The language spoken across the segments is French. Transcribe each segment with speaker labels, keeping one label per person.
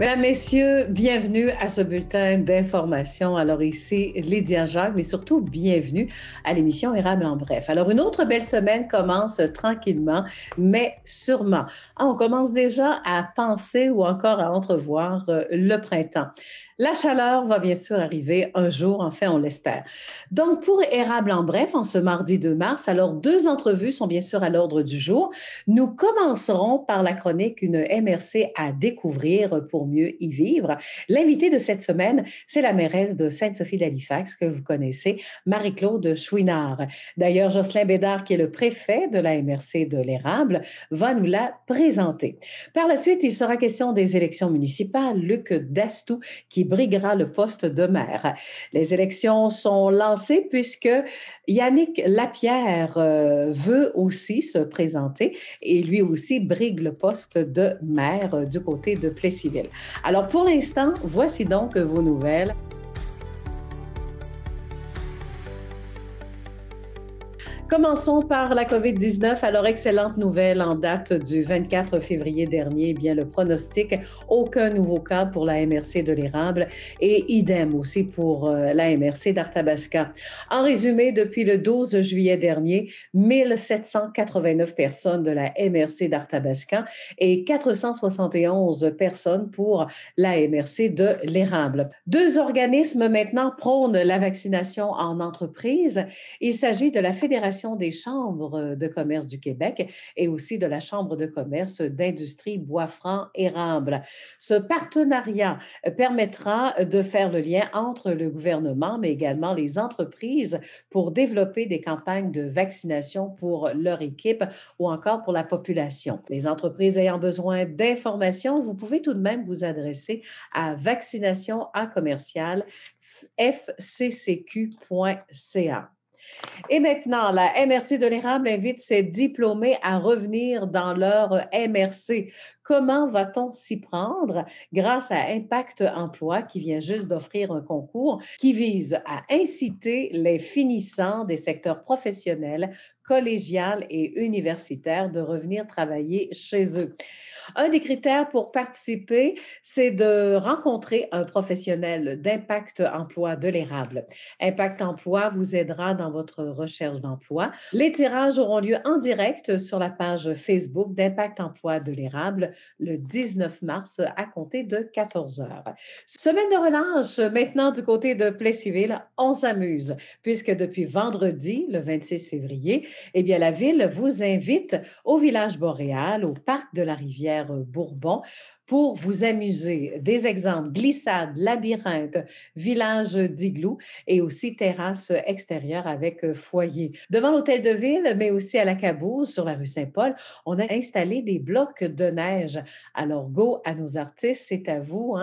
Speaker 1: Mesdames, Messieurs, bienvenue à ce bulletin d'information. Alors ici, Lydia Jacques, mais surtout bienvenue à l'émission Érable en bref. Alors une autre belle semaine commence tranquillement, mais sûrement. On commence déjà à penser ou encore à entrevoir le printemps. La chaleur va bien sûr arriver un jour, enfin on l'espère. Donc pour Érable en bref, en ce mardi 2 mars, alors deux entrevues sont bien sûr à l'ordre du jour. Nous commencerons par la chronique Une MRC à découvrir pour mieux y vivre. L'invitée de cette semaine, c'est la mairesse de Sainte-Sophie d'Halifax que vous connaissez, Marie-Claude Chouinard. D'ailleurs, Jocelyn Bédard, qui est le préfet de la MRC de l'Érable, va nous la présenter. Par la suite, il sera question des élections municipales. Luc Dastou, qui briguera le poste de maire. Les élections sont lancées puisque Yannick Lapierre veut aussi se présenter et lui aussi brigue le poste de maire du côté de Plessisville. Alors pour l'instant, voici donc vos nouvelles. Commençons par la COVID-19. Alors, excellente nouvelle en date du 24 février dernier. Eh bien, le pronostic, aucun nouveau cas pour la MRC de l'Érable et idem aussi pour la MRC d'Arthabasca. En résumé, depuis le 12 juillet dernier, 1789 personnes de la MRC d'Arthabasca et 471 personnes pour la MRC de l'Érable. Deux organismes maintenant prônent la vaccination en entreprise. Il s'agit de la Fédération des chambres de commerce du Québec et aussi de la Chambre de commerce d'industrie Bois-Franc-Érable. Ce partenariat permettra de faire le lien entre le gouvernement, mais également les entreprises pour développer des campagnes de vaccination pour leur équipe ou encore pour la population. Les entreprises ayant besoin d'informations, vous pouvez tout de même vous adresser à vaccination@fccq.ca. Et maintenant, la MRC de l'Érable invite ses diplômés à revenir dans leur MRC. Comment va-t-on s'y prendre? Grâce à Impact Emploi, qui vient juste d'offrir un concours qui vise à inciter les finissants des secteurs professionnels, collégial et universitaires de revenir travailler chez eux. Un des critères pour participer, c'est de rencontrer un professionnel d'Impact Emploi de l'Érable. Impact Emploi vous aidera dans votre recherche d'emploi. Les tirages auront lieu en direct sur la page Facebook d'Impact Emploi de l'Érable le 19 mars à compter de 14 heures. Semaine de relâche maintenant du côté de Plessisville, on s'amuse puisque depuis vendredi, le 26 février, eh bien, la ville vous invite au village boréal, au parc de la rivière Bourbon, pour vous amuser. Des exemples, glissade, labyrinthe, village d'igloo et aussi terrasse extérieure avec foyer. Devant l'hôtel de ville, mais aussi à la Cabourse, sur la rue Saint-Paul, on a installé des blocs de neige. Alors, go à nos artistes, c'est à vous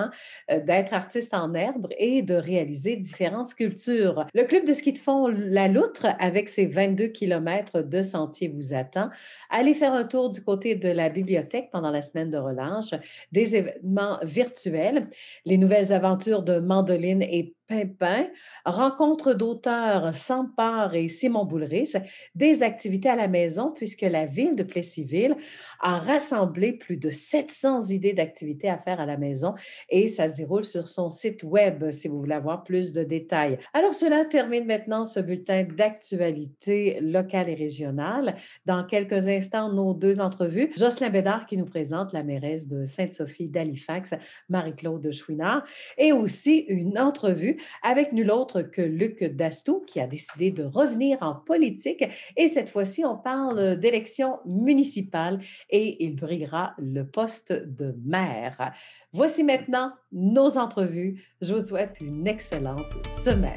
Speaker 1: d'être artiste en herbe et de réaliser différentes sculptures. Le club de ski de fond La Loutre, avec ses 22 kilomètres de sentiers, vous attend. Allez faire un tour du côté de la bibliothèque pendant la semaine de relâche, des événements virtuels, les nouvelles aventures de Mandoline et Pimpin, rencontres d'auteurs Sampard et Simon Boulris, des activités à la maison, puisque la ville de Plessisville a rassemblé plus de 700 idées d'activités à faire à la maison et ça se déroule sur son site web si vous voulez avoir plus de détails. Alors, cela termine maintenant ce bulletin d'actualité locale et régionale. Dans quelques instants, nos deux entrevues. Jocelyn Bédard qui nous présente la mairesse de Sainte-Sophie d'Halifax, Marie-Claude Chouinard, et aussi une entrevue avec nul autre que Luc Dastou qui a décidé de revenir en politique. Et cette fois-ci, on parle d'élections municipales et il briguera le poste de maire. Voici maintenant nos entrevues. Je vous souhaite une excellente semaine.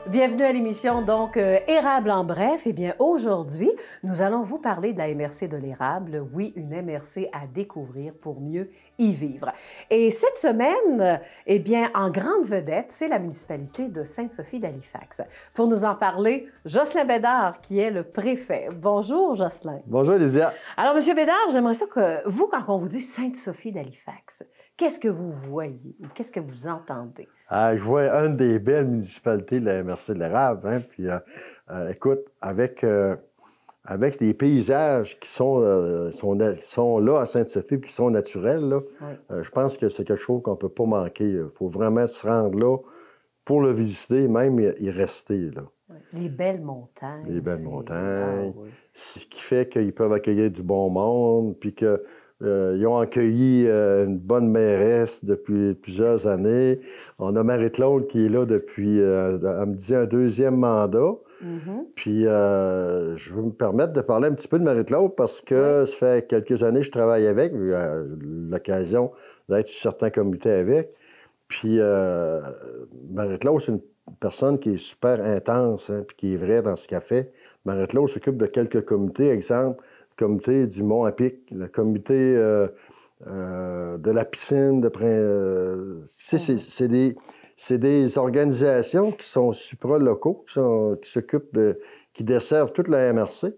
Speaker 1: Bienvenue à l'émission, donc, Érable en bref. Eh bien, aujourd'hui, nous allons vous parler de la MRC de l'Érable. Oui, une MRC à découvrir pour mieux y vivre. Et cette semaine, eh bien, en grande vedette, c'est la municipalité de Sainte-Sophie d'Halifax. Pour nous en parler, Jocelyn Bédard, qui est le préfet. Bonjour, Jocelyn.
Speaker 2: Bonjour, Lydia.
Speaker 1: Alors, Monsieur Bédard, j'aimerais ça que vous, quand on vous dit Sainte-Sophie d'Halifax, qu'est-ce que vous voyez ou qu'est-ce que vous entendez?
Speaker 2: Je vois une des belles municipalités de la MRC de l'Érable. Puis, écoute, avec avec les paysages qui sont là à Sainte-Sophie et qui sont naturels, là, je pense que c'est quelque chose qu'on ne peut pas manquer. Il faut vraiment se rendre là pour le visiter, même y rester. Là.
Speaker 1: Les belles montagnes.
Speaker 2: Les belles montagnes. Ce qui fait qu'ils peuvent accueillir du bon monde, puis qu'ils ont accueilli une bonne mairesse depuis plusieurs années. On a Marie-Claude qui est là depuis, elle me dit, un deuxième mandat. Puis je veux me permettre de parler un petit peu de Marie-Claude parce que ça fait quelques années que je travaille avec, j'ai eu l'occasion d'être sur certains comités avec. Puis Marie-Claude, c'est une personne qui est super intense, hein, puis qui est vraie dans ce qu'elle fait. Marie-Claude s'occupe de quelques comités, exemple, le comité du Mont-à-Pic, le comité de la piscine, c'est des organisations qui sont supra-locaux, qui s'occupent qui desservent toute la MRC.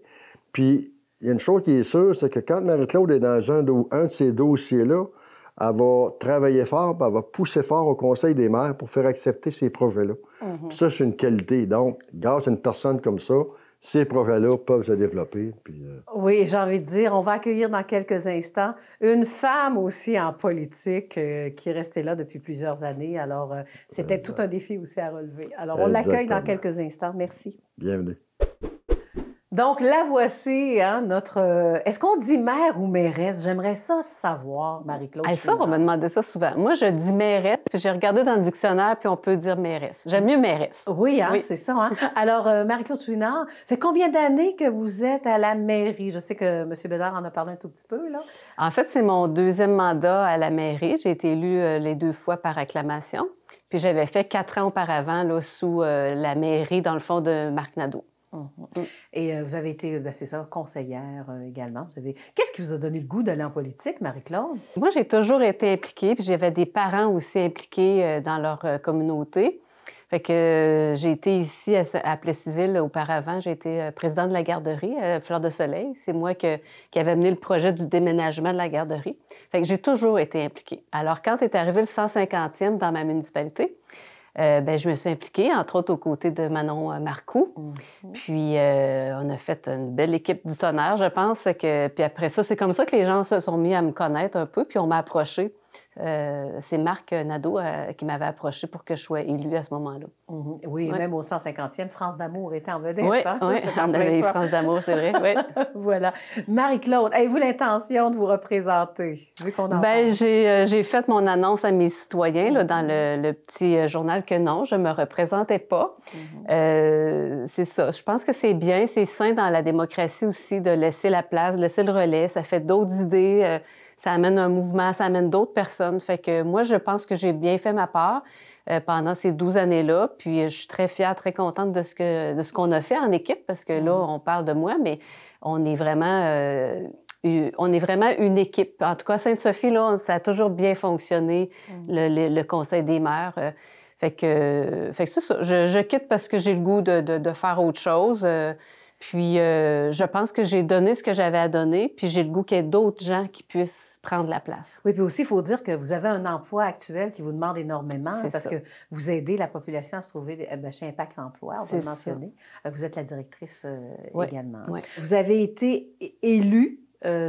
Speaker 2: Puis, il y a une chose qui est sûre, c'est que quand Marie-Claude est dans un de ces dossiers-là, elle va travailler fort, puis elle va pousser fort au Conseil des maires pour faire accepter ces projets-là. Puis ça, c'est une qualité. Donc, grâce à une personne comme ça, ces projets-là peuvent se développer. Puis,
Speaker 1: Oui, j'ai envie de dire, on va accueillir dans quelques instants une femme aussi en politique qui est restée là depuis plusieurs années. Alors, c'était tout un défi aussi à relever. Alors, on l'accueille dans quelques instants. Merci.
Speaker 2: Bienvenue.
Speaker 1: Donc, la voici, hein, notre... Est-ce qu'on dit maire ou mairesse? J'aimerais ça savoir, Marie-Claude.
Speaker 3: Ça, on me demandait ça souvent. Moi, je dis mairesse, puis j'ai regardé dans le dictionnaire, puis on peut dire mairesse. J'aime mieux mairesse.
Speaker 1: Oui, hein, c'est ça. Hein? Alors, Marie-Claude Chouinard, fait combien d'années que vous êtes à la mairie? Je sais que M. Bédard en a parlé un tout petit peu, là.
Speaker 3: En fait, c'est mon deuxième mandat à la mairie. J'ai été élue les 2 fois par acclamation. Puis j'avais fait 4 ans auparavant là, sous la mairie, dans le fond, de Marc Nadeau.
Speaker 1: Et vous avez été, c'est ça, conseillère également. Qu'est-ce qui vous a donné le goût d'aller en politique, Marie-Claude?
Speaker 3: Moi, j'ai toujours été impliquée, puis j'avais des parents aussi impliqués dans leur communauté. Fait que j'ai été ici à Plessisville auparavant. J'ai été présidente de la garderie, Fleur de Soleil. C'est moi qui avais mené le projet du déménagement de la garderie. Fait que j'ai toujours été impliquée. Alors, quand est arrivé le 150e dans ma municipalité, je me suis impliquée, entre autres, aux côtés de Manon Marcoux. Puis, on a fait une belle équipe du tonnerre, je pense. Puis après ça, c'est comme ça que les gens se sont mis à me connaître un peu, puis on m'a approchée. C'est Marc Nadeau qui m'avait approché pour que je sois élue à ce moment-là.
Speaker 1: Oui,
Speaker 3: Ouais.
Speaker 1: Même au 150e, France d'amour était en vedette.
Speaker 3: Oui,
Speaker 1: hein?
Speaker 3: on avait les France d'amour, c'est vrai. Oui.
Speaker 1: Voilà. Marie-Claude, avez-vous l'intention de vous représenter, vu qu'on en parle?
Speaker 3: J'ai fait mon annonce à mes citoyens là, dans le petit journal que non, je ne me représentais pas. C'est ça. Je pense que c'est bien, c'est sain dans la démocratie aussi de laisser la place, de laisser le relais. Ça fait d'autres idées. Ça amène un mouvement, ça amène d'autres personnes. Fait que moi, je pense que j'ai bien fait ma part pendant ces 12 années-là. Puis je suis très fière, très contente de ce qu'on a fait en équipe, parce que là, on parle de moi, mais on est vraiment une équipe. En tout cas, Sainte-Sophie, là, ça a toujours bien fonctionné, le Conseil des maires. Fait que c'est ça. Je quitte parce que j'ai le goût de faire autre chose. Puis, je pense que j'ai donné ce que j'avais à donner, puis j'ai le goût qu'il y ait d'autres gens qui puissent prendre la place.
Speaker 1: Oui, puis aussi, il faut dire que vous avez un emploi actuel qui vous demande énormément parce que vous aidez la population à se trouver chez Impact Emploi, on peut le mentionner. Vous êtes la directrice également.
Speaker 3: Oui.
Speaker 1: Vous avez été élue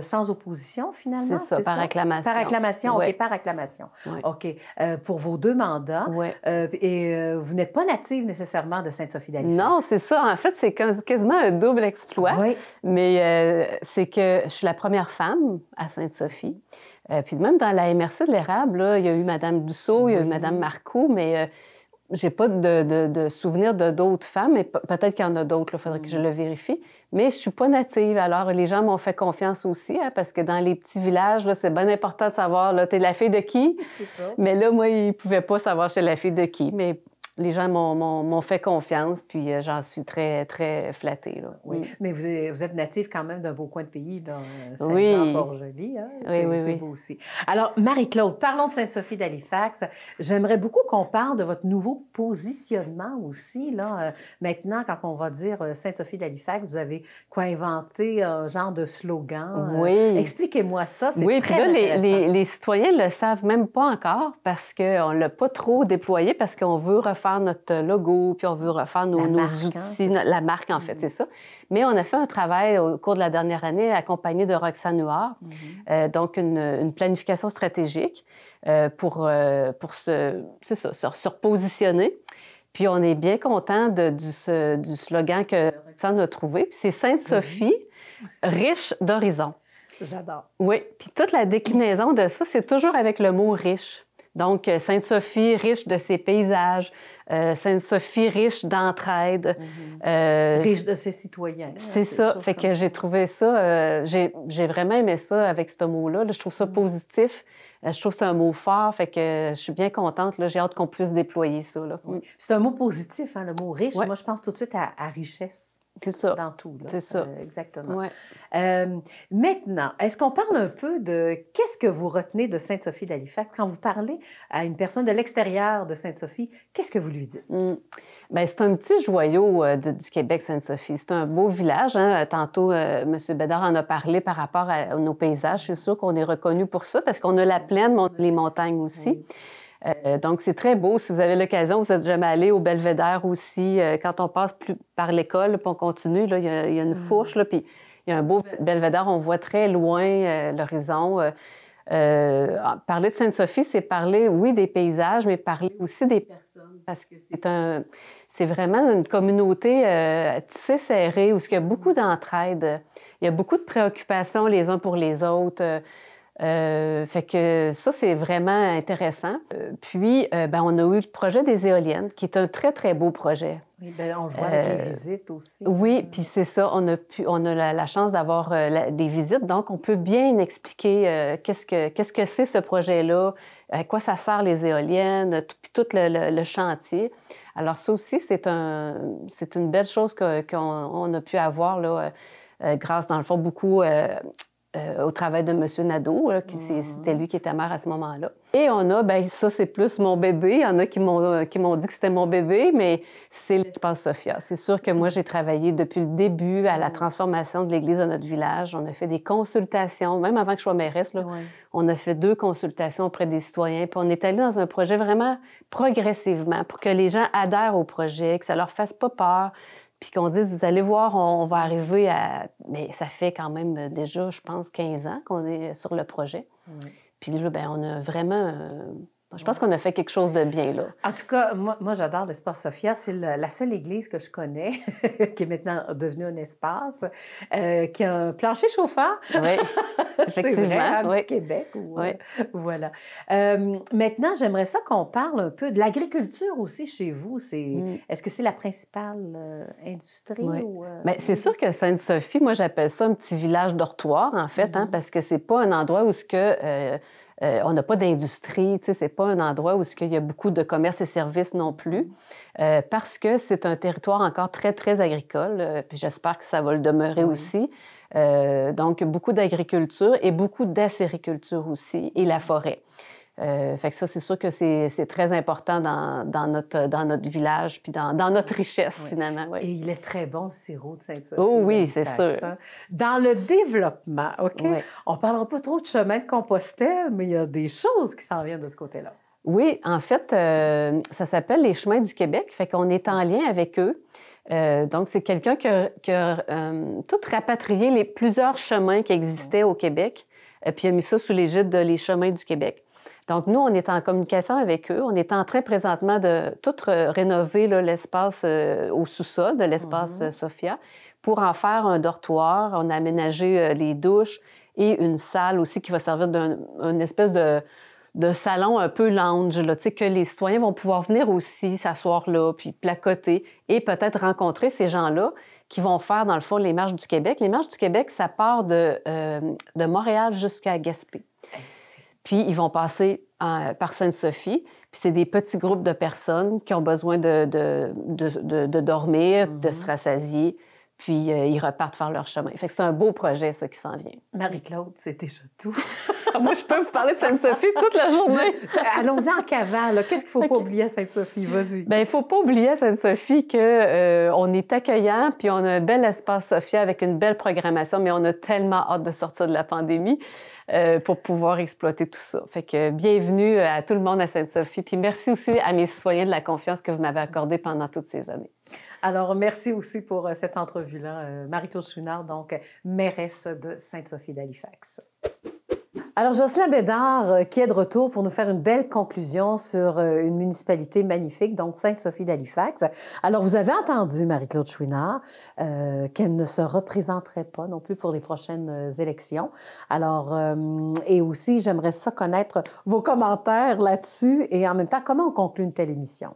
Speaker 1: sans opposition, finalement?
Speaker 3: C'est ça, par acclamation.
Speaker 1: Par acclamation,
Speaker 3: oui.
Speaker 1: OK, par acclamation.
Speaker 3: Oui.
Speaker 1: OK. Pour vos 2 mandats.
Speaker 3: Oui.
Speaker 1: Et vous n'êtes pas native nécessairement de Sainte-Sophie d'Halifax.
Speaker 3: Non, c'est ça. En fait, c'est quasiment un double exploit.
Speaker 1: Oui.
Speaker 3: Mais c'est que je suis la première femme à Sainte-Sophie. Puis même dans la MRC de l'Érable, là, il y a eu Mme Dussault, il y a eu Mme Marcoux, mais j'ai pas de souvenir de d'autres femmes, mais peut-être qu'il y en a d'autres, il faudrait que je le vérifie. Mais je suis pas native, alors les gens m'ont fait confiance aussi, hein, parce que dans les petits villages, là, c'est bien important de savoir, là, t'es la fille de qui?
Speaker 1: C'est ça.
Speaker 3: Mais là, moi, ils pouvaient pas savoir j'étais la fille de qui, mais les gens m'ont fait confiance, puis j'en suis très, très flattée. Là.
Speaker 1: Oui. Mais vous êtes native quand même d'un beau coin de pays, là,
Speaker 3: Oui.
Speaker 1: Saint-Jean-Port-Joli. Hein? C'est beau aussi. Alors, Marie-Claude, parlons de Sainte-Sophie d'Halifax. J'aimerais beaucoup qu'on parle de votre nouveau positionnement aussi. Là. Maintenant, quand on va dire Sainte-Sophie d'Halifax, vous avez inventé un genre de slogan.
Speaker 3: Oui.
Speaker 1: Expliquez-moi ça, c'est
Speaker 3: oui,
Speaker 1: très
Speaker 3: puis là,
Speaker 1: intéressant.
Speaker 3: les citoyens ne le savent même pas encore parce qu'on ne l'a pas trop déployé, parce qu'on veut refaire refaire notre logo, puis on veut refaire nos outils, la marque, en fait, c'est ça. Mais on a fait un travail au cours de la dernière année accompagné de Roxane Huard, donc une planification stratégique pour se repositionner. Puis on est bien content du slogan que Roxane a trouvé. Puis c'est Sainte-Sophie, riche d'horizons.
Speaker 1: J'adore.
Speaker 3: Oui, puis toute la déclinaison de ça, c'est toujours avec le mot riche. Donc, Sainte-Sophie, riche de ses paysages, Sainte-Sophie, riche d'entraide.
Speaker 1: Riche de ses citoyens.
Speaker 3: C'est ça. Fait que j'ai trouvé ça, j'ai vraiment aimé ça avec ce mot-là. Là, je trouve ça positif. Je trouve que c'est un mot fort. Fait que je suis bien contente. Là, j'ai hâte qu'on puisse déployer ça. Là.
Speaker 1: Oui. C'est un mot positif, hein, le mot riche.
Speaker 3: Ouais.
Speaker 1: Moi, je pense tout de suite à richesse.
Speaker 3: C'est ça.
Speaker 1: Dans tout. Là.
Speaker 3: C'est ça.
Speaker 1: Exactement.
Speaker 3: Ouais.
Speaker 1: Maintenant, est-ce qu'on parle un peu de qu'est-ce que vous retenez de Sainte-Sophie d'Halifax? Quand vous parlez à une personne de l'extérieur de Sainte-Sophie, qu'est-ce que vous lui dites?
Speaker 3: Bien, c'est un petit joyau du Québec, Sainte-Sophie. C'est un beau village. Hein? Tantôt, M. Bédard en a parlé par rapport à nos paysages. C'est sûr qu'on est reconnu pour ça parce qu'on a la plaine, mais on a les montagnes aussi. Oui. Donc, c'est très beau. Si vous avez l'occasion, vous n'êtes jamais allé au Belvédère aussi. Quand on passe par l'école, puis on continue, là, il y a une fourche, là, puis il y a un beau Belvédère. On voit très loin l'horizon. Parler de Sainte-Sophie, c'est parler, oui, des paysages, mais parler aussi des personnes, parce que c'est vraiment une communauté tissée serrée où il y a beaucoup d'entraide. Il y a beaucoup de préoccupations les uns pour les autres. Fait que ça, c'est vraiment intéressant. Puis, on a eu le projet des éoliennes, qui est un très, très beau projet.
Speaker 1: Oui, bien, on le voit avec les visites aussi.
Speaker 3: Oui, puis c'est ça. On a la chance d'avoir des visites, donc on peut bien expliquer qu'est-ce que c'est ce projet-là, à quoi ça sert les éoliennes, puis tout le chantier. Alors ça aussi, c'est une belle chose qu'on a pu avoir là, grâce, dans le fond, beaucoup au travail de M. Nadeau, là, c'était lui qui était maire à ce moment-là. Et on a, ça, c'est plus mon bébé. Il y en a qui m'ont dit que c'était mon bébé, mais c'est l'espace Sophia. C'est sûr que moi, j'ai travaillé depuis le début à la transformation de l'église de notre village. On a fait des consultations, même avant que je sois mairesse, là, on a fait 2 consultations auprès des citoyens. Puis on est allé dans un projet vraiment progressivement pour que les gens adhèrent au projet, que ça leur fasse pas peur. Puis qu'on dise, vous allez voir, on va arriver à... Mais ça fait quand même déjà, je pense, 15 ans qu'on est sur le projet. Oui. Puis là, on a vraiment... Je pense qu'on a fait quelque chose de bien, là.
Speaker 1: En tout cas, moi j'adore l'Espace Sophia. C'est la seule église que je connais, qui est maintenant devenue un espace, qui a un plancher chauffant.
Speaker 3: Oui, effectivement.
Speaker 1: C'est vrai, hein,
Speaker 3: oui.
Speaker 1: du Québec. Voilà. Maintenant, j'aimerais ça qu'on parle un peu de l'agriculture aussi chez vous. Est-ce que c'est la principale industrie?
Speaker 3: Oui.
Speaker 1: Ou,
Speaker 3: bien, c'est sûr que Sainte-Sophie, moi, j'appelle ça un petit village dortoir, en fait, hein, parce que c'est pas un endroit où on n'a pas d'industrie, tu sais, c'est pas un endroit où il y a beaucoup de commerce et services non plus, parce que c'est un territoire encore très, très agricole, puis j'espère que ça va le demeurer aussi. Donc, beaucoup d'agriculture et beaucoup d'acériculture aussi, et la forêt. Fait que ça, c'est sûr que c'est très important dans notre village puis dans notre richesse, finalement. Oui.
Speaker 1: Et il est très bon, le sirop de Sainte-Sophie.
Speaker 3: Oh oui, c'est sûr.
Speaker 1: Dans le développement, OK? On ne parlera pas trop de chemin de Compostelle, mais il y a des choses qui s'en viennent de ce côté-là.
Speaker 3: Oui, en fait, ça s'appelle les Chemins du Québec. Fait qu'on est en lien avec eux. Donc, c'est quelqu'un qui a tout rapatrié plusieurs chemins qui existaient au Québec, puis a mis ça sous l'égide de les Chemins du Québec. Donc, nous, on est en communication avec eux. On est en train présentement de tout rénover là, l'espace au sous-sol de l'espace Sophia pour en faire un dortoir. On a aménagé les douches et une salle aussi qui va servir d'une espèce de salon un peu lounge, là, que les citoyens vont pouvoir venir aussi s'asseoir là, puis placoter et peut-être rencontrer ces gens-là qui vont faire, dans le fond, les Marches du Québec. Les Marches du Québec, ça part de Montréal jusqu'à Gaspé. Puis, ils vont passer par Sainte-Sophie. Puis, c'est des petits groupes de personnes qui ont besoin de dormir, de se rassasier. puis ils repartent faire leur chemin. Fait que c'est un beau projet, ça, qui s'en vient.
Speaker 1: Marie-Claude, c'est déjà tout.
Speaker 3: Moi, je peux vous parler de Sainte-Sophie toute la journée.
Speaker 1: Allons-y en cavale. Qu'est-ce qu'il ne faut pas oublier à Sainte-Sophie? Vas-y.
Speaker 3: Bien, il ne faut pas oublier à Sainte-Sophie qu'on est accueillant, puis on a un bel espace Sophia avec une belle programmation, mais on a tellement hâte de sortir de la pandémie pour pouvoir exploiter tout ça. Fait que bienvenue à tout le monde à Sainte-Sophie, puis merci aussi à mes citoyens de la confiance que vous m'avez accordée pendant toutes ces années.
Speaker 1: Alors, merci aussi pour cette entrevue-là. Marie-Claude Chouinard, donc mairesse de Sainte-Sophie d'Halifax. Alors, Jocelyn Bédard, qui est de retour pour nous faire une belle conclusion sur une municipalité magnifique, donc Sainte-Sophie d'Halifax. Alors, vous avez entendu, Marie-Claude Chouinard, qu'elle ne se représenterait pas non plus pour les prochaines élections. Alors, et aussi, j'aimerais ça connaître vos commentaires là-dessus et en même temps, comment on conclut une telle émission?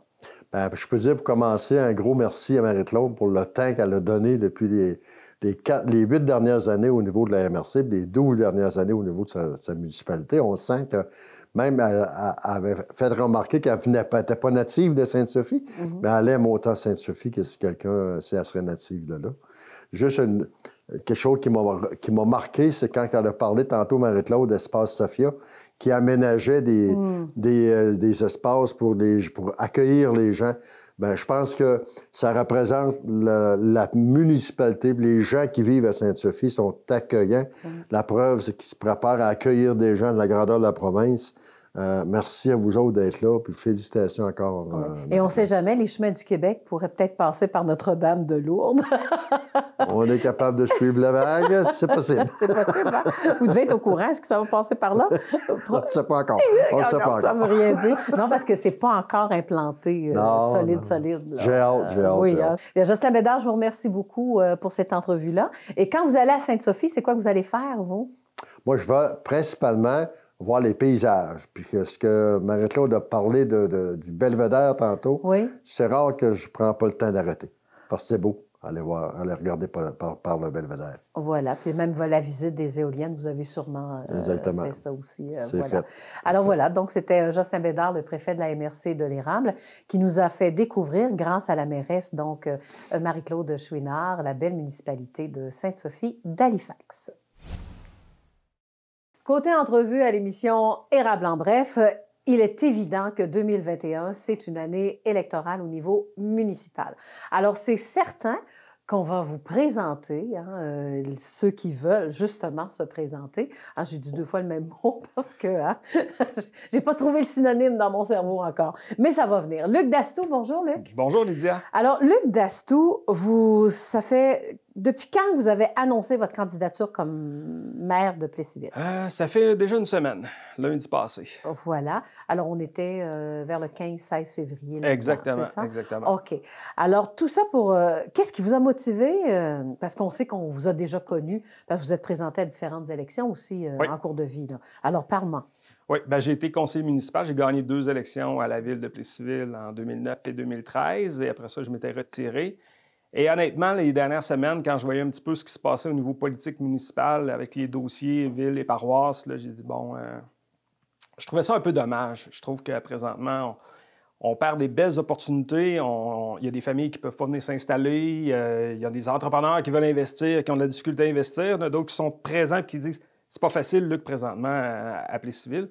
Speaker 2: Bien, je peux dire, pour commencer, un gros merci à Marie-Claude pour le temps qu'elle a donné depuis les 8 dernières années au niveau de la MRC, puis les 12 dernières années au niveau de sa municipalité. On sent que même elle avait fait remarquer qu'elle n'était pas native de Sainte-Sophie, mais elle aime autant Sainte-Sophie que si quelqu'un, si elle serait native de là. Juste quelque chose qui m'a marqué, c'est quand elle a parlé tantôt, Marie-Claude, d'Espace Sophia, qui aménageait des espaces pour accueillir les gens. Bien, je pense que ça représente la municipalité. Les gens qui vivent à Sainte-Sophie sont accueillants. La preuve, c'est qu'ils se préparent à accueillir des gens de la grandeur de la province. Merci à vous autres d'être là, puis félicitations encore.
Speaker 1: Et on ne sait jamais, les chemins du Québec pourraient peut-être passer par Notre-Dame de Lourdes.
Speaker 2: On est capable de suivre la vague, c'est possible.
Speaker 1: C'est possible, hein? Vous devez être au courant, est-ce que ça va passer par là?
Speaker 2: On ne sait pas encore. On ne sait pas encore.
Speaker 1: Ça ne veut rien dire. Non, parce que ce n'est pas encore implanté solide. Là.
Speaker 2: J'ai hâte.
Speaker 1: Oui, hein. Bien, Jocelyn Bédard, je vous remercie beaucoup pour cette entrevue-là. Et quand vous allez à Sainte-Sophie, c'est quoi que vous allez faire, vous?
Speaker 2: Moi, je vais principalement voir les paysages. Puis ce que Marie-Claude a parlé du belvédère tantôt, c'est rare que je ne prends pas le temps d'arrêter. Parce que c'est beau, aller regarder par le belvédère.
Speaker 1: Voilà, puis même la visite des éoliennes, vous avez sûrement fait ça aussi.
Speaker 2: C'est fait.
Speaker 1: Alors voilà, donc c'était Jocelyn Bédard, le préfet de la MRC de l'Érable, qui nous a fait découvrir, grâce à la mairesse, donc Marie-Claude Chouinard, la belle municipalité de Sainte-Sophie d'Halifax. Côté entrevue à l'émission Érable en bref, il est évident que 2021, c'est une année électorale au niveau municipal. Alors, c'est certain qu'on va vous présenter, ceux qui veulent justement se présenter. Ah, j'ai dit 2 fois le même mot parce que j'ai pas trouvé le synonyme dans mon cerveau encore. Mais ça va venir. Luc Dastou, bonjour Luc.
Speaker 4: Bonjour Lydia.
Speaker 1: Alors, Luc Dastou, ça fait... Depuis quand vous avez annoncé votre candidature comme maire de Plessisville?
Speaker 4: Ça fait déjà une semaine, lundi passé.
Speaker 1: Voilà. Alors, on était vers le 15-16 février.
Speaker 4: Exactement,
Speaker 1: c'est ça?
Speaker 4: exactement.
Speaker 1: OK. Alors, tout ça pour... qu'est-ce qui vous a motivé? Parce qu'on sait qu'on vous a déjà connu. Parce que vous êtes présenté à différentes élections aussi en cours de vie. Là. Alors, parle-moi.
Speaker 4: Oui, bien, j'ai été conseiller municipal. J'ai gagné 2 élections à la ville de Plessisville en 2009 et 2013. Et après ça, je m'étais retiré. Et honnêtement, les dernières semaines, quand je voyais un petit peu ce qui se passait au niveau politique municipal avec les dossiers villes et paroisses, j'ai dit, bon, je trouvais ça un peu dommage. Je trouve que présentement, on perd des belles opportunités. Il y a des familles qui ne peuvent pas venir s'installer. Il y a des entrepreneurs qui veulent investir, qui ont de la difficulté à investir. Il y en a d'autres qui sont présents et qui disent, c'est pas facile, Luc, présentement, à Plessisville.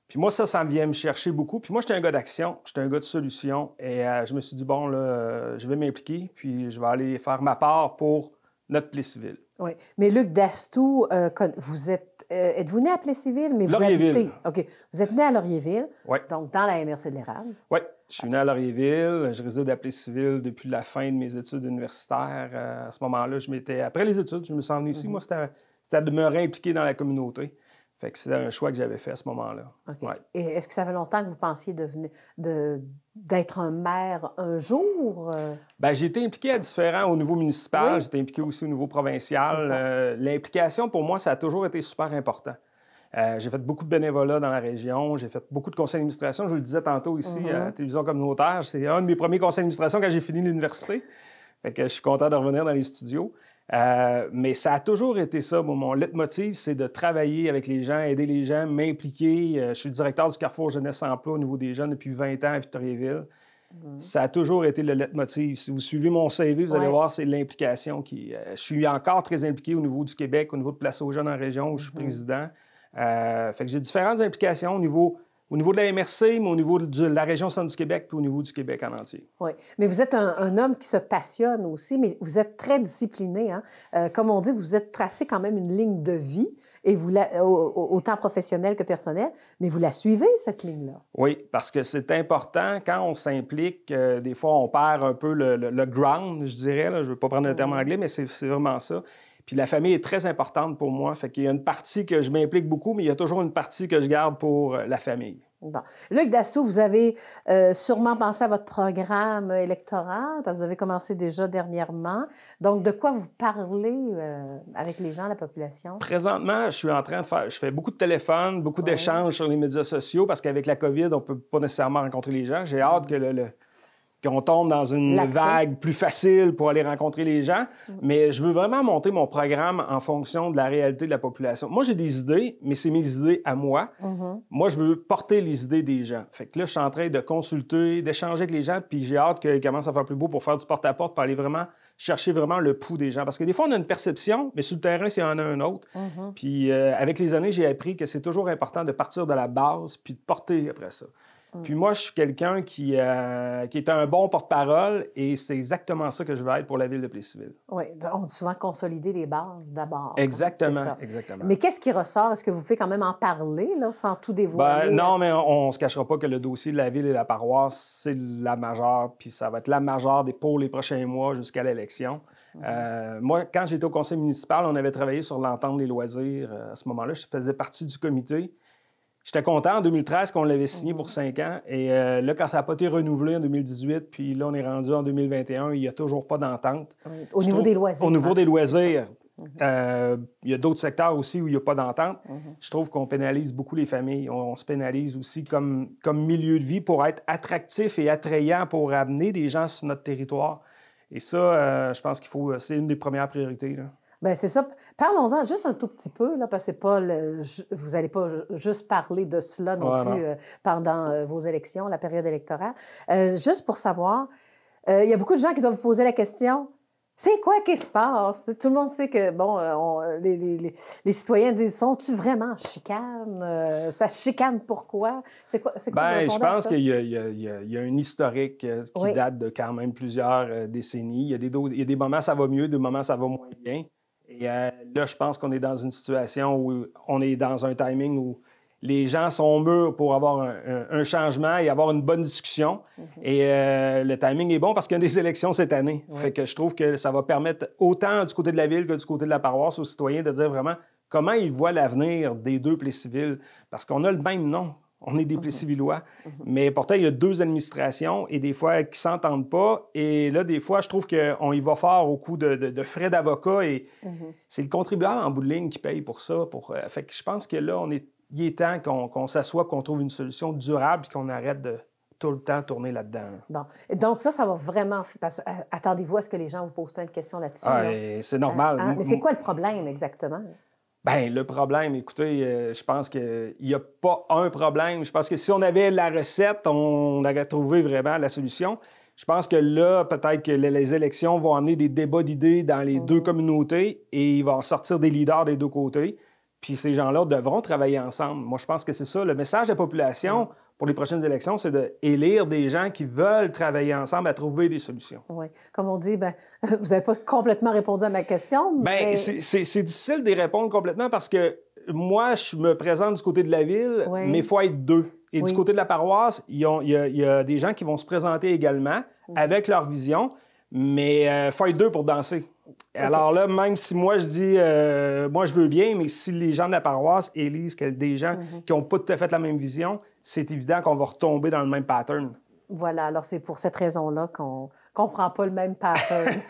Speaker 4: Puis moi, ça vient me chercher beaucoup. Puis moi, j'étais un gars d'action, j'étais un gars de solution. Et je me suis dit, bon, là, je vais m'impliquer, puis je vais aller faire ma part pour notre Plessisville.
Speaker 1: Oui. Mais Luc Dastou, vous êtes-vous né à Plessisville, mais vous
Speaker 4: Laurierville.
Speaker 1: OK. Vous êtes né à Laurierville,
Speaker 4: oui.
Speaker 1: Donc dans la MRC de l'Érable.
Speaker 4: Oui, je suis né à Laurierville. Je réside à Plessisville depuis la fin de mes études universitaires. À ce moment-là, après les études, je me suis emmené ici. Moi, c'était de me réimpliquer dans la communauté. Fait que c'était un choix que j'avais fait à ce moment-là.
Speaker 1: Okay.
Speaker 4: Ouais.
Speaker 1: Et est-ce que ça fait longtemps que vous pensiez d'être un maire un jour?
Speaker 4: Bien, j'ai été impliqué au niveau municipal, j'ai été impliqué aussi au niveau provincial. L'implication, pour moi, ça a toujours été super important. J'ai fait beaucoup de bénévolat dans la région, j'ai fait beaucoup de conseils d'administration. Je vous le disais tantôt ici à la télévision communautaire, c'est un de mes premiers conseils d'administration quand j'ai fini l'université. Fait que je suis content de revenir dans les studios. Mais ça a toujours été ça. Mon leitmotiv, c'est de travailler avec les gens, aider les gens, m'impliquer. Je suis directeur du Carrefour Jeunesse Emploi au niveau des jeunes depuis 20 ans à Victoriaville. ça a toujours été le leitmotiv. Si vous suivez mon CV, vous allez voir, c'est l'implication qui... je suis encore très impliqué au niveau du Québec, au niveau de Place aux jeunes en région où je suis président. Fait que j'ai différentes implications au niveau de la MRC, mais au niveau de la région Centre du Québec, puis au niveau du Québec en entier.
Speaker 1: Oui, mais vous êtes un homme qui se passionne aussi, mais vous êtes très discipliné. Hein? Comme on dit, vous êtes tracé quand même une ligne de vie, et autant professionnelle que personnelle, mais vous la suivez, cette ligne-là.
Speaker 4: Oui, parce que c'est important, quand on s'implique, des fois, on perd un peu le ground, je dirais. Là. Je ne veux pas prendre un terme anglais, mais c'est vraiment ça. Puis la famille est très importante pour moi. Fait qu'il y a une partie que je m'implique beaucoup, mais il y a toujours une partie que je garde pour la famille.
Speaker 1: Bon. Luc Dastou, vous avez sûrement pensé à votre programme électoral, parce que vous avez commencé déjà dernièrement. Donc, de quoi vous parlez avec les gens, la population?
Speaker 4: Présentement, je suis en train de je fais beaucoup de téléphones, beaucoup d'échanges sur les médias sociaux, parce qu'avec la COVID, on ne peut pas nécessairement rencontrer les gens. J'ai hâte qu'on tombe dans une vague plus facile pour aller rencontrer les gens. Mais je veux vraiment monter mon programme en fonction de la réalité de la population. Moi, j'ai des idées, mais c'est mes idées à moi. Moi, je veux porter les idées des gens. Fait que là, je suis en train de consulter, d'échanger avec les gens, puis j'ai hâte qu'il commence à faire plus beau pour faire du porte-à-porte, pour aller vraiment chercher vraiment le pouls des gens. Parce que des fois, on a une perception, mais sur le terrain, s'il y en a un autre. Puis avec les années, j'ai appris que c'est toujours important de partir de la base, puis de porter après ça. Puis moi, je suis quelqu'un qui est un bon porte-parole et c'est exactement ça que je veux être pour la ville de Plessisville.
Speaker 1: Oui, on dit souvent consolider les bases d'abord.
Speaker 4: Exactement, exactement.
Speaker 1: Mais qu'est-ce qui ressort? Est-ce que vous pouvez quand même en parler, là, sans tout dévoiler?
Speaker 4: Non, mais on ne se cachera pas que le dossier de la ville et la paroisse, c'est la majeure, puis ça va être la majeure pour les prochains mois jusqu'à l'élection. Moi, quand j'étais au conseil municipal, on avait travaillé sur l'entente des loisirs. À ce moment-là, je faisais partie du comité. J'étais content en 2013 qu'on l'avait signé pour 5 ans. Et là, quand ça n'a pas été renouvelé en 2018, puis là, on est rendu en 2021, il n'y a toujours pas d'entente.
Speaker 1: Oui. Au niveau des loisirs.
Speaker 4: Au niveau des loisirs. Il y a d'autres secteurs aussi où il n'y a pas d'entente. Je trouve qu'on pénalise beaucoup les familles. On se pénalise aussi comme milieu de vie pour être attractif et attrayant pour amener des gens sur notre territoire. Et ça, je pense c'est une des premières priorités, là.
Speaker 1: Bien, c'est ça. Parlons-en juste un tout petit peu, là, parce que vous n'allez pas juste parler de cela non plus pendant vos élections, la période électorale. Juste pour savoir, il y a beaucoup de gens qui doivent vous poser la question, c'est quoi qui se passe? Tout le monde sait que, bon, les citoyens disent, sont-tu vraiment en chicane? Ça chicane pourquoi? C'est quoi
Speaker 4: je pense qu'il y a un historique qui date de quand même plusieurs décennies. Il y a des moments, ça va mieux, des moments, ça va moins bien. Et là, je pense qu'on est dans une situation où on est dans un timing où les gens sont mûrs pour avoir un changement et avoir une bonne discussion. Et le timing est bon parce qu'il y a des élections cette année. Fait que je trouve que ça va permettre autant du côté de la ville que du côté de la paroisse aux citoyens de dire vraiment comment ils voient l'avenir des deux Plessisville. Parce qu'on a le même nom. On est des Plessivillois. Mais pourtant, il y a deux administrations et des fois, qui ne s'entendent pas. Et là, des fois, je trouve qu'on y va fort au coût de frais d'avocat. Et c'est le contribuable en bout de ligne qui paye pour ça. Fait que je pense que là, il est temps qu'on s'assoie, qu'on trouve une solution durable et qu'on arrête de tout le temps tourner là-dedans.
Speaker 1: Bon. Donc ça va vraiment... Attendez-vous à ce que les gens vous posent plein de questions là-dessus.
Speaker 4: C'est normal.
Speaker 1: Mais c'est quoi le problème exactement?
Speaker 4: Bien, le problème, écoutez, je pense qu'il n'y a pas un problème. Je pense que si on avait la recette, on aurait trouvé vraiment la solution. Je pense que là, peut-être que les élections vont amener des débats d'idées dans les deux communautés et il va en sortir des leaders des deux côtés. Puis ces gens-là devront travailler ensemble. Moi, je pense que c'est ça. Le message de la population pour les prochaines élections, c'est d'élire des gens qui veulent travailler ensemble à trouver des solutions.
Speaker 1: Oui. Comme on dit, vous n'avez pas complètement répondu à ma question.
Speaker 4: Mais... c'est difficile d'y répondre complètement parce que moi, je me présente du côté de la ville, mais il faut être deux. Et du côté de la paroisse, il y a des gens qui vont se présenter également avec leur vision, mais il faut être deux pour danser. Alors là, même si moi, je dis, moi, je veux bien, mais si les gens de la paroisse élisent des gens qui n'ont pas tout à fait la même vision, c'est évident qu'on va retomber dans le même pattern.
Speaker 1: Voilà, alors c'est pour cette raison-là qu'on ne prend pas le même pattern.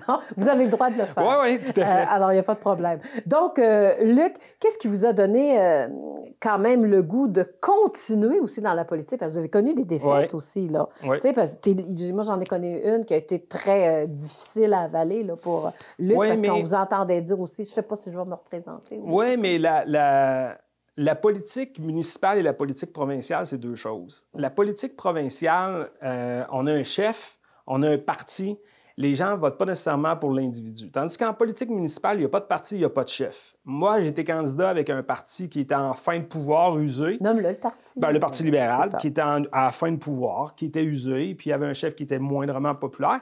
Speaker 1: Non, vous avez le droit de le faire.
Speaker 4: Oui, tout à fait.
Speaker 1: Alors, il n'y a pas de problème. Donc, Luc, qu'est-ce qui vous a donné quand même le goût de continuer aussi dans la politique? Parce que vous avez connu des défaites aussi, là. Tu sais, parce que moi, j'en ai connu une qui a été très difficile à avaler là, pour Luc, parce qu'on vous entendait dire aussi, je ne sais pas si je vais me représenter.
Speaker 4: Oui, mais La politique municipale et la politique provinciale, c'est deux choses. La politique provinciale, on a un chef, on a un parti. Les gens ne votent pas nécessairement pour l'individu. Tandis qu'en politique municipale, il n'y a pas de parti, il n'y a pas de chef. Moi, j'étais candidat avec un parti qui était en fin de pouvoir, usé.
Speaker 1: Nomme-le, le parti.
Speaker 4: Ben, le Parti libéral, qui était à fin de pouvoir, qui était usé, puis il y avait un chef qui était moindrement populaire,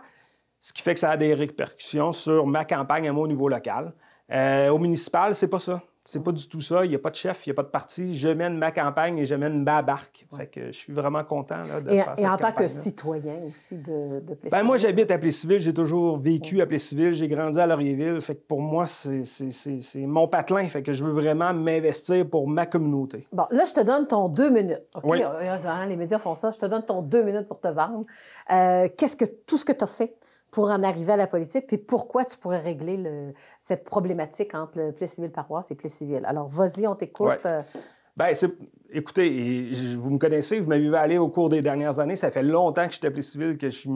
Speaker 4: ce qui fait que ça a des répercussions sur ma campagne à moi au niveau local. Au municipal, c'est pas ça. C'est pas du tout ça. Il n'y a pas de chef, il n'y a pas de parti. Je mène ma campagne et je mène ma barque. Fait que je suis vraiment content là, de faire cette campagne.
Speaker 1: Et en tant que citoyen aussi de Plessisville?
Speaker 4: Ben, moi, j'habite à Plessisville. J'ai toujours vécu à Plessisville. J'ai grandi à Laurierville. Fait que pour moi, c'est mon patelin. Fait que je veux vraiment m'investir pour ma communauté.
Speaker 1: Bon, là, je te donne ton 2 minutes. OK?
Speaker 4: Oui.
Speaker 1: Les médias font ça. Je te donne ton 2 minutes pour te vendre. Tout ce que tu as fait pour en arriver à la politique, puis pourquoi tu pourrais régler cette problématique entre le Plessisville-Paroisse et Plessisville. Alors, vas-y, on t'écoute.
Speaker 4: Ouais. Bien, écoutez, vous me connaissez, vous m'avez vu aller au cours des dernières années. Ça fait longtemps que je suis à Plessisville, que je suis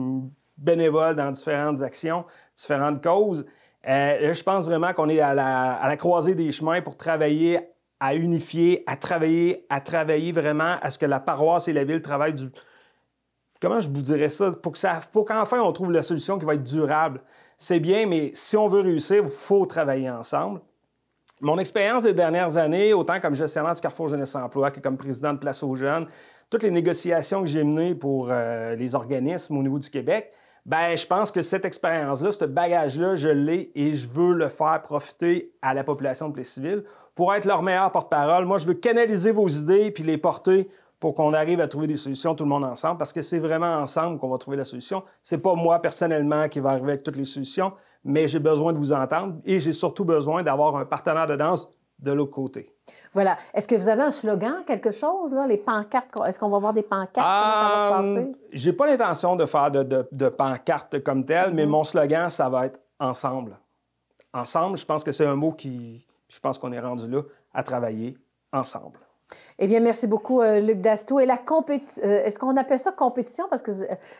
Speaker 4: bénévole dans différentes actions, différentes causes. Là, je pense vraiment qu'on est à la croisée des chemins pour travailler à unifier, à travailler vraiment à ce que la paroisse et la ville travaillent Comment je vous dirais ça? Pour qu'enfin on trouve la solution qui va être durable. C'est bien, mais si on veut réussir, il faut travailler ensemble. Mon expérience des dernières années, autant comme gestionnaire du Carrefour Jeunesse-Emploi que comme président de Place aux Jeunes, toutes les négociations que j'ai menées pour les organismes au niveau du Québec, bien, je pense que cette expérience-là, ce bagage-là, je l'ai et je veux le faire profiter à la population de Plessisville pour être leur meilleur porte-parole. Moi, je veux canaliser vos idées puis les porter pour qu'on arrive à trouver des solutions tout le monde ensemble, parce que c'est vraiment ensemble qu'on va trouver la solution. C'est pas moi, personnellement, qui va arriver avec toutes les solutions, mais j'ai besoin de vous entendre et j'ai surtout besoin d'avoir un partenaire de danse de l'autre côté.
Speaker 1: Voilà. Est-ce que vous avez un slogan, quelque chose, là? Les pancartes, est-ce qu'on va voir des pancartes? Comment ça va se passer?
Speaker 4: J'ai pas l'intention de faire de pancartes comme telles, mais mon slogan, ça va être « Ensemble ». Ensemble, je pense que c'est un mot je pense qu'on est rendu là à travailler ensemble.
Speaker 1: Eh bien, merci beaucoup, Luc Dastou. Et est-ce qu'on appelle ça compétition? Parce qu'il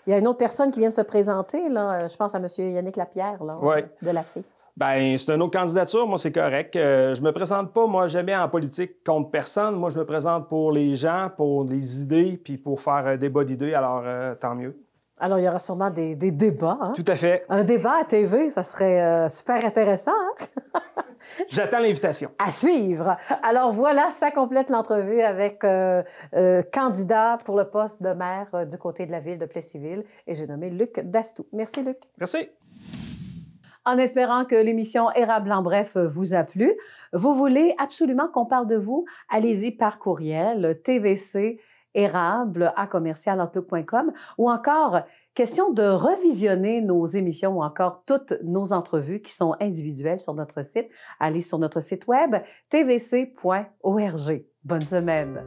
Speaker 1: y a une autre personne qui vient de se présenter, là. Je pense à M. Yannick Lapierre, là, de la FI.
Speaker 4: Bien, c'est une autre candidature. Moi, c'est correct. Je me présente pas, moi, jamais en politique contre personne. Moi, je me présente pour les gens, pour les idées, puis pour faire un débat d'idées. Alors, tant mieux.
Speaker 1: Alors, il y aura sûrement des débats. Hein?
Speaker 4: Tout à fait.
Speaker 1: Un débat à TV, ça serait super intéressant. Hein?
Speaker 4: J'attends l'invitation.
Speaker 1: À suivre. Alors voilà, ça complète l'entrevue avec candidat pour le poste de maire du côté de la ville de Plessisville. Et j'ai nommé Luc Dastou. Merci, Luc.
Speaker 4: Merci.
Speaker 1: En espérant que l'émission Érable en bref vous a plu, vous voulez absolument qu'on parle de vous, allez-y par courriel tvcérable@commercialoutlook.com ou encore question de revisionner nos émissions ou encore toutes nos entrevues qui sont individuelles sur notre site. Allez sur notre site web tvc.org. Bonne semaine.